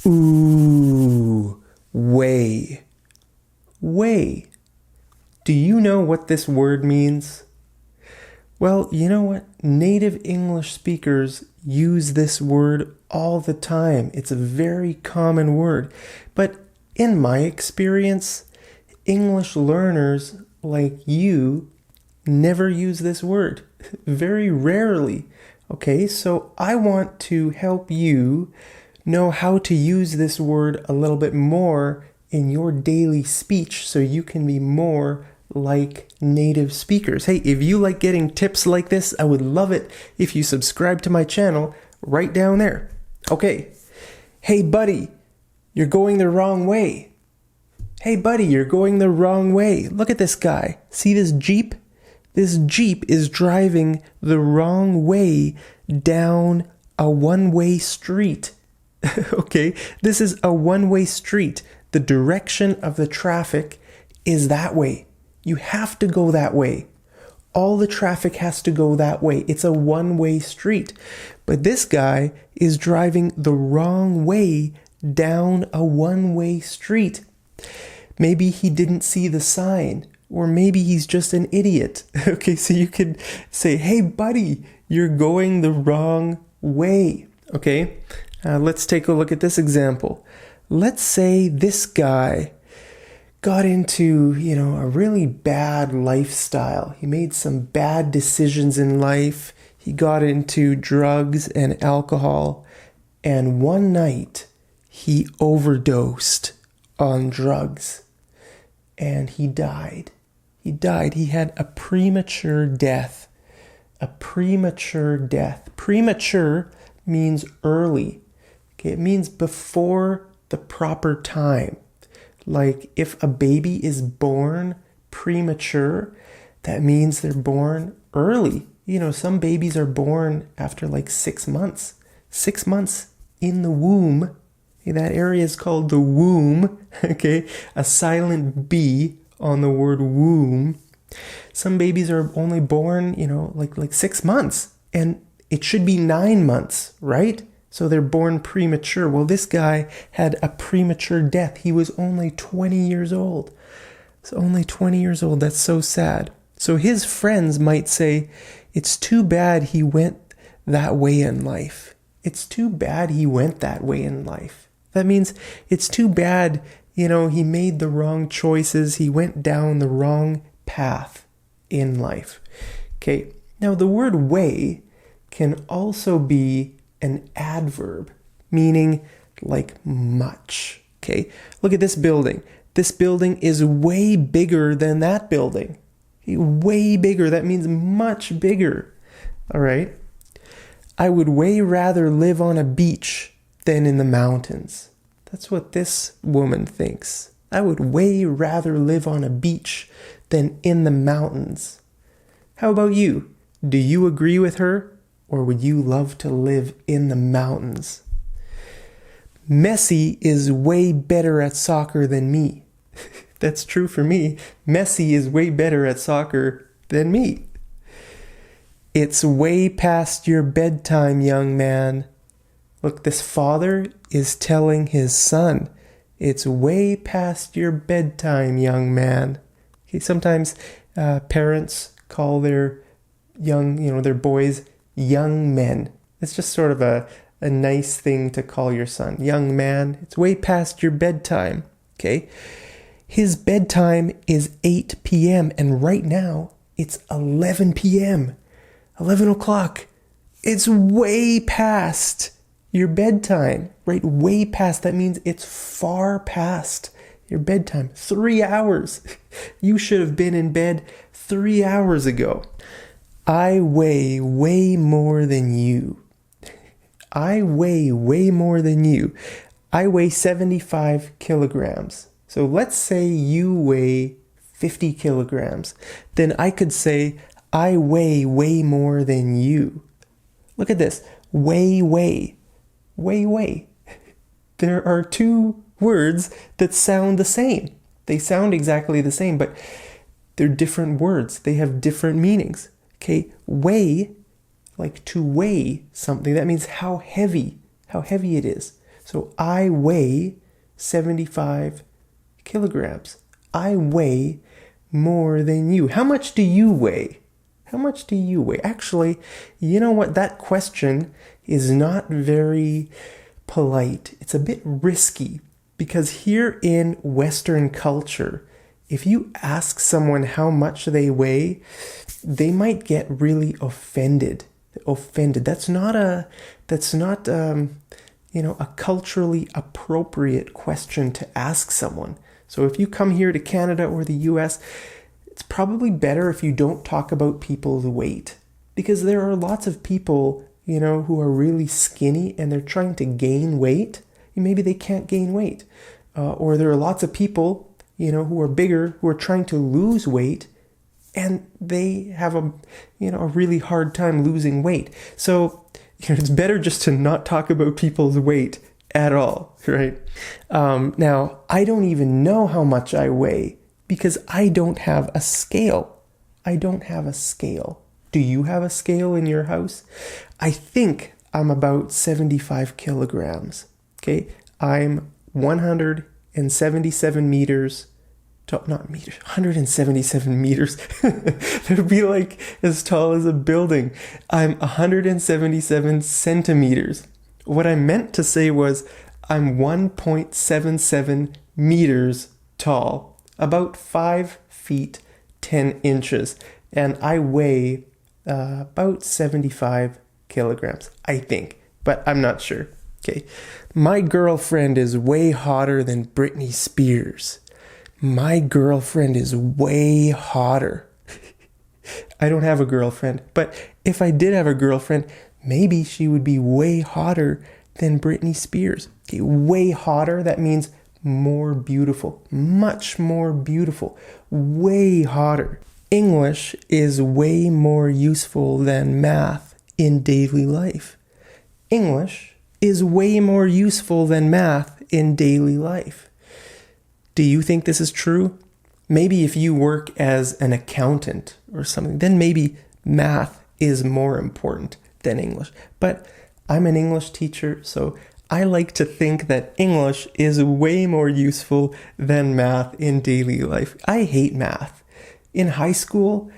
Ooh, weigh. Weigh. Do you know what this word means? Well, you know what? Native English speakers use this word all the time. It's a very common word. But in my experience, English learners like you never use this word. Very rarely. Okay, so I want to help you know how to use this word a little bit more in your daily speech so you can be more like native speakers. Hey, if you like getting tips like this, I would love it if you subscribe to my channel right down there. Okay. Hey, buddy, you're going the wrong way. Hey, buddy, you're going the wrong way. Look at this guy. See this Jeep? This Jeep is driving the wrong way down a one-way street. Okay, this is a one-way street. The direction of the traffic is that way. You have to go that way. All the traffic has to go that way. It's a one-way street. But this guy is driving the wrong way down a one-way street. Maybe he didn't see the sign, or maybe he's just an idiot. Okay, so you could say, hey, buddy, you're going the wrong way. Okay, let's take a look at this example. Let's say this guy got into, a really bad lifestyle. He made some bad decisions in life. He got into drugs and alcohol. And one night, he overdosed on drugs. And he died. He died. He had a premature death. A premature death. Premature means early. Okay, it means before the proper time. Like if a baby is born premature, that means they're born early. Some babies are born after like 6 months. 6 months in the womb. Okay, that area is called the womb. Okay, a silent B on the word womb. Some babies are only born, like 6 months. And it should be 9 months, right? So they're born premature. Well, this guy had a premature death. He was only 20 years old. So only 20 years old. That's so sad. So his friends might say, it's too bad he went that way in life. It's too bad he went that way in life. That means it's too bad, he made the wrong choices. He went down the wrong path in life. Okay. Now the word way can also be an adverb, meaning like much. Okay, look at this building. This building is way bigger than that building. Way bigger. That means much bigger. All right. I would way rather live on a beach than in the mountains. That's what this woman thinks. I would way rather live on a beach than in the mountains. How about you? Do you agree with her? Or would you love to live in the mountains? Messi is way better at soccer than me. That's true for me. Messi is way better at soccer than me. It's way past your bedtime, young man. Look, this father is telling his son, it's way past your bedtime, young man. Okay, sometimes parents call their their boys young men. It's just sort of a nice thing to call your son. Young man, it's way past your bedtime. Okay? His bedtime is 8 p.m. and right now it's 11 p.m. 11 o'clock. It's way past your bedtime, right? Way past. That means it's far past your bedtime. 3 hours. You should have been in bed 3 hours ago. I weigh way more than you. I weigh way more than you. I weigh 75 kilograms. So let's say you weigh 50 kilograms. Then I could say, I weigh way more than you. Look at this. Weigh. There are two words that sound the same. They sound exactly the same, but they're different words. They have different meanings. Okay, weigh, like to weigh something, that means how heavy it is. So I weigh 75 kilograms. I weigh more than you. How much do you weigh? How much do you weigh? Actually, you know what? That question is not very polite. It's a bit risky because here in Western culture, if you ask someone how much they weigh, they might get really offended. That's not a culturally appropriate question to ask someone. So if you come here to Canada or the US, it's probably better if you don't talk about people's weight, because there are lots of people, who are really skinny and they're trying to gain weight. Maybe they can't gain weight. Or there are lots of people, who are bigger, who are trying to lose weight, and they have a really hard time losing weight. So, it's better just to not talk about people's weight at all, right? Now, I don't even know how much I weigh because I don't have a scale. I don't have a scale. Do you have a scale in your house? I think I'm about 75 kilograms. Okay, I'm 177 meters. Not meters, 177 meters. That would be like as tall as a building. I'm 177 centimeters. What I meant to say was I'm 1.77 meters tall, about 5 feet 10 inches, and I weigh about 75 kilograms, I think, but I'm not sure. Okay, my girlfriend is way hotter than Britney Spears. My girlfriend is way hotter. I don't have a girlfriend, but if I did have a girlfriend, maybe she would be way hotter than Britney Spears. Okay, way hotter, that means more beautiful, much more beautiful, way hotter. English is way more useful than math in daily life. English is way more useful than math in daily life. Do you think this is true? Maybe if you work as an accountant or something, then maybe math is more important than English. But I'm an English teacher, so I like to think that English is way more useful than math in daily life. I hate math. In high school,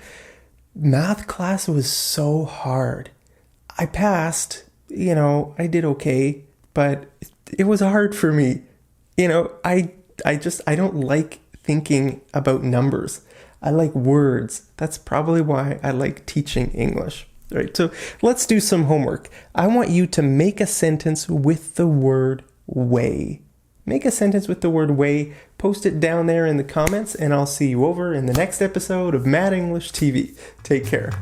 math class was so hard. I passed, I did okay, but it was hard for me. I don't like thinking about numbers. I like words. That's probably why I like teaching English. All right, so let's do some homework. I want you to make a sentence with the word weigh. Make a sentence with the word weigh. Post it down there in the comments, and I'll see you over in the next episode of Mad English TV. Take care.